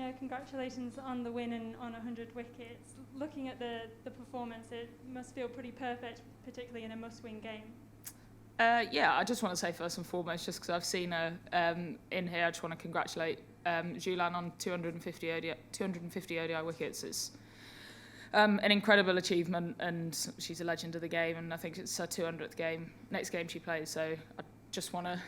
Anya, congratulations on the win and on 100 wickets. Looking at the performance, it must feel pretty perfect, particularly in a must-win game. Yeah, I just want to say first and foremost, just because I've seen her in here, I just want to congratulate Julan on 250 ODI wickets. It's an incredible achievement, and she's a legend of the game, and I think it's her 200th game, next game she plays, so I just want to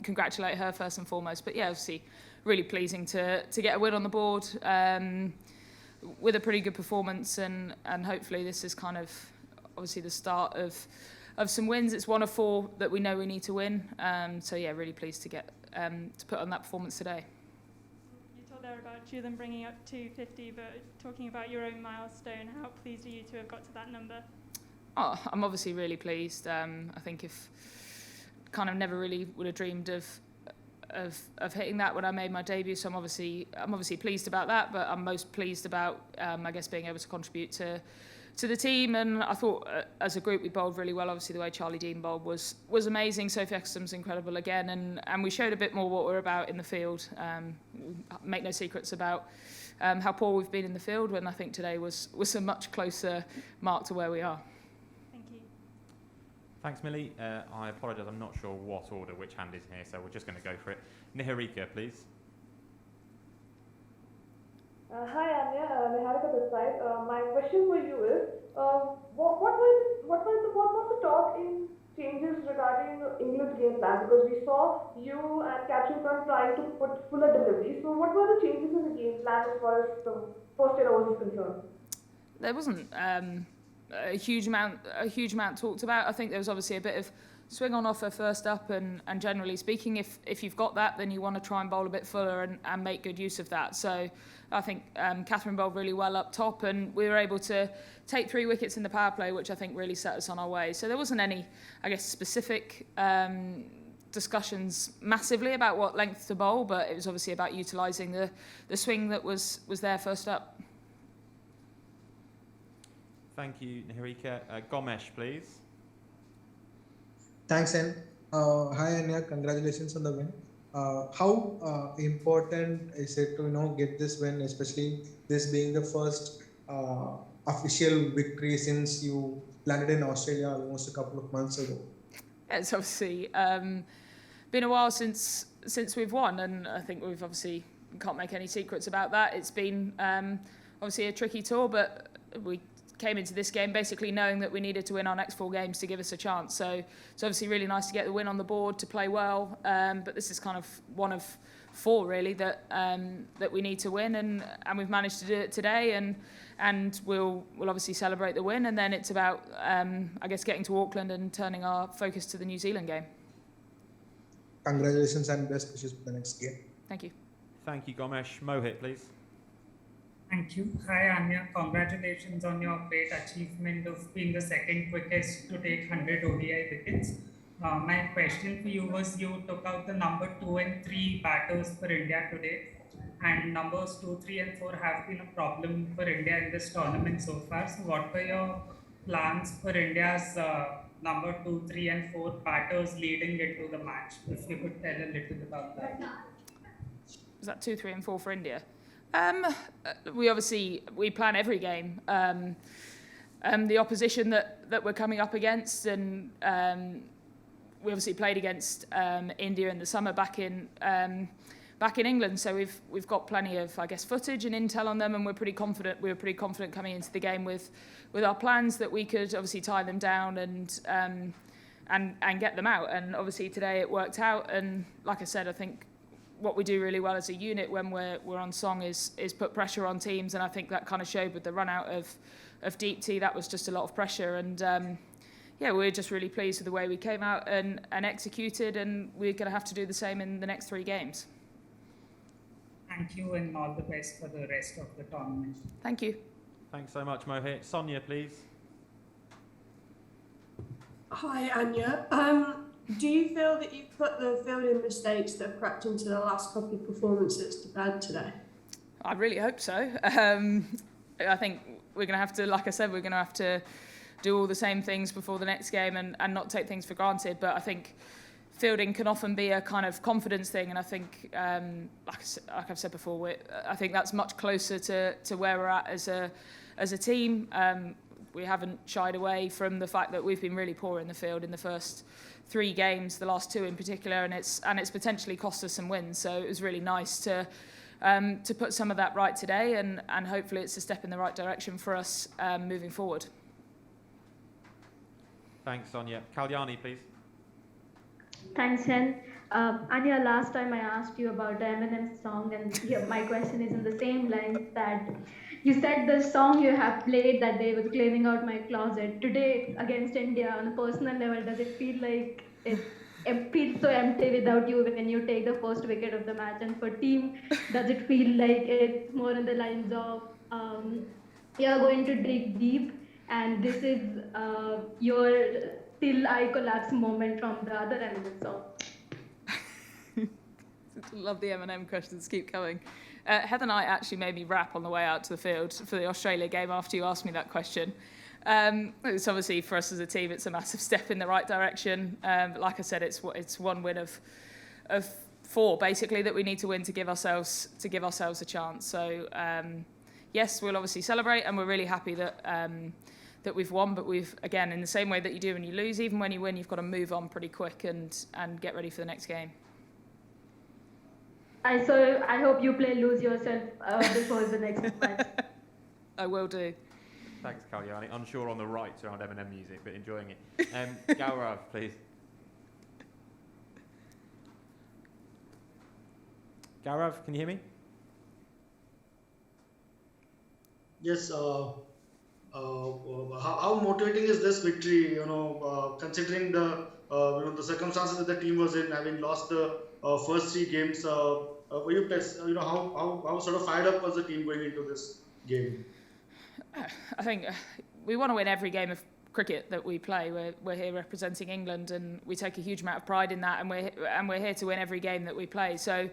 congratulate her first and foremost. But yeah, obviously really pleasing to get a win on the board with a pretty good performance, and hopefully this is kind of obviously the start of some wins. It's one of 4 that we know we need to win. So yeah, really pleased to get to put on that performance today. You talked there about Julan bringing up 250, but talking about your own milestone, how pleased are you to have got to that number? Oh, I'm obviously really pleased. I think if kind of never really would have dreamed of hitting that when I made my debut, so I'm obviously pleased about that, but I'm most pleased about I guess being able to contribute to the team. And I thought as a group we bowled really well. Obviously the way Charlie Dean bowled was amazing. Sophie Eccleston's incredible again, and we showed a bit more what we're about in the field. Make no secrets about how poor we've been in the field, when I think today was a much closer mark to where we are. Thank you. Thanks, Millie. I apologise, I'm not sure what order which hand is here, so we're just going to go for it. Niharika, please. Hi Anya, Niharika this side. My question for you is, what was the talk in changes regarding England's game plan? Because we saw you and Catherine trying to put fuller delivery. So what were the changes in the game plan as far as the first 10 overs is concerned? There wasn't a huge amount talked about. I think there was obviously a bit of swing on offer first up, and generally speaking, if you've got that, then you want to try and bowl a bit fuller and make good use of that. So I think Catherine bowled really well up top, and we were able to take 3 wickets in the power play, which I think really set us on our way. So there wasn't any, I guess, specific discussions massively about what length to bowl, but it was obviously about utilising the swing that was there first up. Thank you, Niharika. Gomesh, please. Thanks, Anne. Hi, Anya. Congratulations on the win. How important is it to get this win, especially this being the first official victory since you landed in Australia almost a couple of months ago? Yeah, it's obviously been a while since we've won, and I think we've obviously can't make any secrets about that. It's been obviously a tricky tour, but we came into this game basically knowing that we needed to win our next 4 games to give us a chance. So it's obviously really nice to get the win on the board, to play well, but this is kind of one of 4 really that we need to win, and we've managed to do it today, and we'll obviously celebrate the win, and then it's about I guess getting to Auckland and turning our focus to the New Zealand game. Congratulations and best wishes for the next game. Thank you. Thank you, Gomesh. Mohit, please. Thank you. Hi, Anya. Congratulations on your great achievement of being the second quickest to take 100 ODI wickets. My question for you was, you took out the number 2 and 3 batters for India today, and numbers 2, 3 and 4 have been a problem for India in this tournament so far. So what were your plans for India's number 2, 3 and 4 batters leading into the match? If you could tell a little about that. Was that 2, 3 and 4 for India? We plan every game. The opposition that we're coming up against, and we obviously played against India in the summer back in England. So we've got plenty of, I guess, footage and intel on them, and we're pretty confident. We were pretty confident coming into the game with our plans that we could obviously tie them down and get them out. And obviously today it worked out. And like I said, I think what we do really well as a unit when we're on song is put pressure on teams, and I think that kind of showed with the run out of deep tea. That was just a lot of pressure, and we're just really pleased with the way we came out and executed, and we're going to have to do the same in the next 3 games. Thank you, and all the best for the rest of the tournament. Thank you. Thanks so much, Mohit. Sonia, please. Hi, Anya. Do you feel that you've put the fielding mistakes that have crept into the last couple of performances to bed today? I really hope so. I think we're going to have to, like I said, we're going to have to do all the same things before the next game and not take things for granted. But I think fielding can often be a kind of confidence thing, and I think, like I've said before, I think that's much closer to where we're at as a team. We haven't shied away from the fact that we've been really poor in the field in the first 3 games, the last 2 in particular, and it's potentially cost us some wins. So it was really nice to put some of that right today, and hopefully it's a step in the right direction for us moving forward. Thanks, Sonia. Kalyani, please. Thanks, Hen. Anya, last time I asked you about the Eminem song, and my question is in the same lines that you said the song you have played that day was cleaning out my closet. Today, against India, on a personal level, does it feel like it feels so empty without you when you take the first wicket of the match? And for team, does it feel like it's more on the lines of you're going to dig deep, and this is your till I collapse moment from the other Eminem song? Love the Eminem questions, keep coming. Heather Knight actually made me rap on the way out to the field for the Australia game after you asked me that question. It's obviously, for us as a team, it's a massive step in the right direction. But like I said, it's 1 win of 4 basically that we need to win to give ourselves a chance. So yes, we'll obviously celebrate, and we're really happy that we've won. But we've, again, in the same way that you do when you lose, even when you win, you've got to move on pretty quick and get ready for the next game. I hope you play lose yourself before the next match. I will do. Thanks, Kalyani. Unsure on the rights around Eminem music, but enjoying it. Gaurav, please. Gaurav, can you hear me? Yes. How motivating is this victory? Considering the the circumstances that the team was in, having lost the first 3 games. Were you how sort of fired up was the team going into this game? I think we want to win every game of cricket that we play. We're here representing England, and we take a huge amount of pride in that, and we're here to win every game that we play. So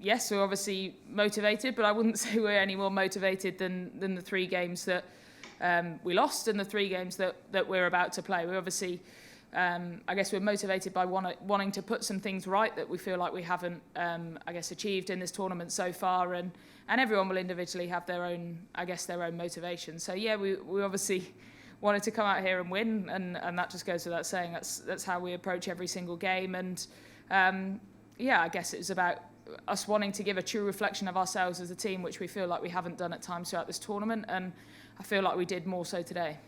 yes, we're obviously motivated, but I wouldn't say we're any more motivated than the 3 games that we lost and the 3 games that we're about to play. We're obviously, I guess we're motivated by wanting to put some things right that we feel like we haven't, achieved in this tournament so far, and everyone will individually have their own motivation. So yeah, we obviously wanted to come out here and win, and that just goes without saying. That's how we approach every single game, and I guess it's about us wanting to give a true reflection of ourselves as a team, which we feel like we haven't done at times throughout this tournament, and I feel like we did more so today.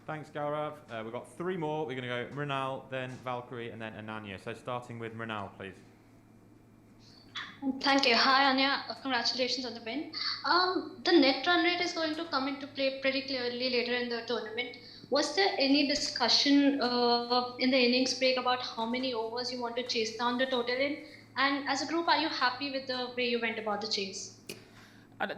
Thanks, Gaurav. We've got 3 more. We're going to go Mrinal, then Valkyrie, and then Ananya. So starting with Mrinal, please. Thank you. Hi, Anya. Congratulations on the win. The net run rate is going to come into play pretty clearly later in the tournament. Was there any discussion in the innings break about how many overs you want to chase down the total in? And as a group, are you happy with the way you went about the chase?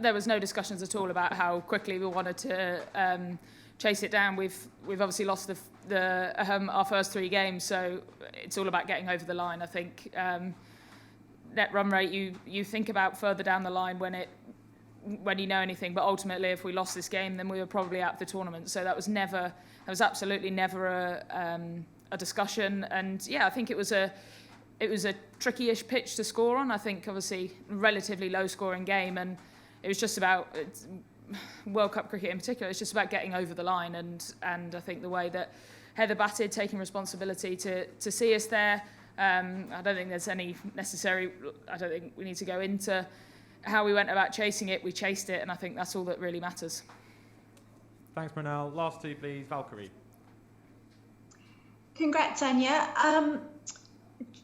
There was no discussions at all about how quickly we wanted to chase it down. We've obviously lost our first 3 games, so it's all about getting over the line. I think net run rate you think about further down the line when you know anything, but ultimately if we lost this game, then we were probably out of the tournament. So that was absolutely never a discussion. And yeah, I think it was a tricky-ish pitch to score on. I think obviously relatively low scoring game, and it was just about World Cup cricket in particular. It's just about getting over the line, and I think the way that Heather batted, taking responsibility to see us there. I don't think there's any necessary. I don't think we need to go into how we went about chasing it. We chased it, and I think that's all that really matters. Thanks, Mrinal. Last 2, please. Valkyrie. Congrats, Anya.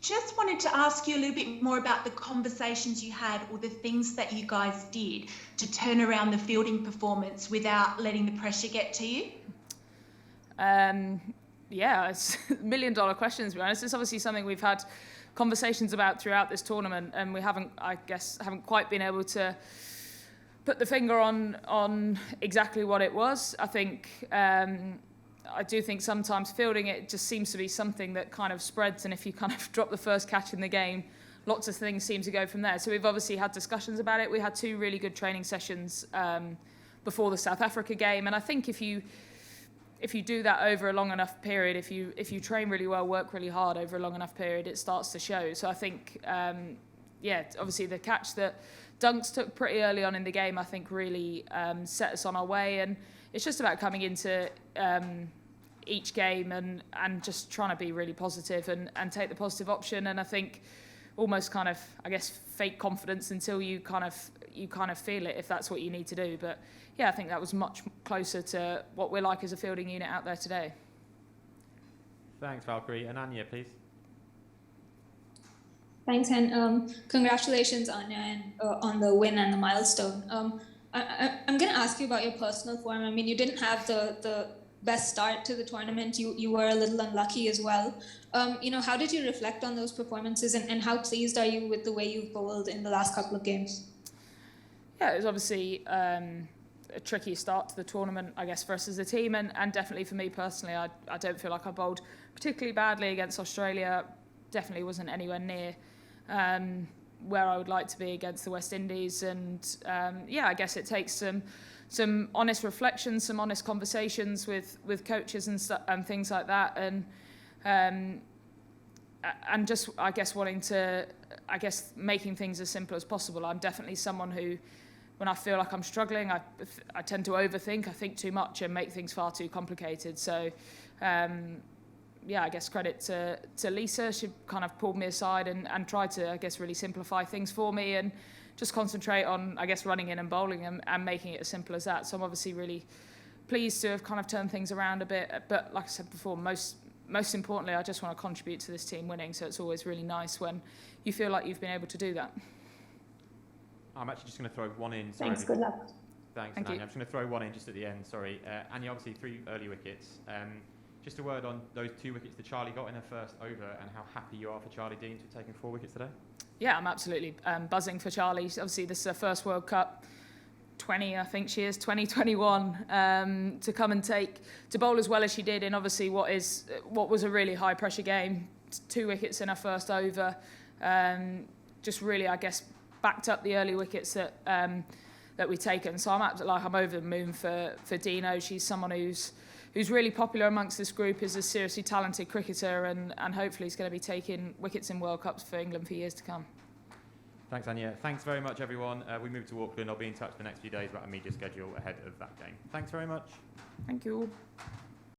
Just wanted to ask you a little bit more about the conversations you had, or the things that you guys did to turn around the fielding performance without letting the pressure get to you. It's $1 million questions, to be honest. It's obviously something we've had conversations about throughout this tournament, and we haven't quite been able to put the finger on exactly what it was. I think I do think sometimes fielding it just seems to be something that kind of spreads, and if you kind of drop the first catch in the game, lots of things seem to go from there. So we've obviously had discussions about it. We had 2 really good training sessions before the South Africa game, and I think if you if you do that over a long enough period, if you train really well, work really hard over a long enough period, it starts to show. So I think, obviously the catch that Dunks took pretty early on in the game, I think really set us on our way. And it's just about coming into each game and just trying to be really positive and take the positive option. And I think almost kind of, I guess, fake confidence until you kind of feel it, if that's what you need to do. But yeah, I think that was much closer to what we're like as a fielding unit out there today. Thanks, Valkyrie. And Anya, please. Thanks, and congratulations, Anya, and, on the win and the milestone. I'm going to ask you about your personal form. I mean, you didn't have the best start to the tournament. You were a little unlucky as well. How did you reflect on those performances, and how pleased are you with the way you've bowled in the last couple of games? Yeah, it was obviously a tricky start to the tournament, I guess, for us as a team, and definitely for me personally. I don't feel like I bowled particularly badly against Australia. Definitely wasn't anywhere near where I would like to be against the West Indies. And I guess it takes some honest reflections, some honest conversations with coaches and things like that, and just, I guess, wanting to, making things as simple as possible. I'm definitely someone who, when I feel like I'm struggling, I tend to overthink. I think too much and make things far too complicated. So, I guess credit to Lisa. She kind of pulled me aside and tried to, I guess, really simplify things for me and just concentrate on, I guess, running in and bowling and making it as simple as that. So I'm obviously really pleased to have kind of turned things around a bit. But like I said before, most importantly, I just want to contribute to this team winning. So it's always really nice when you feel like you've been able to do that. I'm actually just going to throw one in. Sorry. Thanks, good luck. Thanks, Thank Anya. you. I'm just going to throw one in just at the end, sorry. Anya, obviously 3 early wickets. Just a word on those 2 wickets that Charlie got in her first over and how happy you are for Charlie Dean to have taken 4 wickets today. Yeah, I'm absolutely buzzing for Charlie. Obviously, this is her first World Cup, 2021, to come and to bowl as well as she did in obviously what was a really high pressure game. 2 wickets in her first over, just really, I guess, backed up the early wickets that we've taken. So I'm over the moon for Dino. She's someone who's really popular amongst this group, is a seriously talented cricketer, and hopefully is going to be taking wickets in World Cups for England for years to come. Thanks, Anya. Thanks very much, everyone. We move to Auckland. I'll be in touch the next few days about a media schedule ahead of that game. Thanks very much. Thank you all.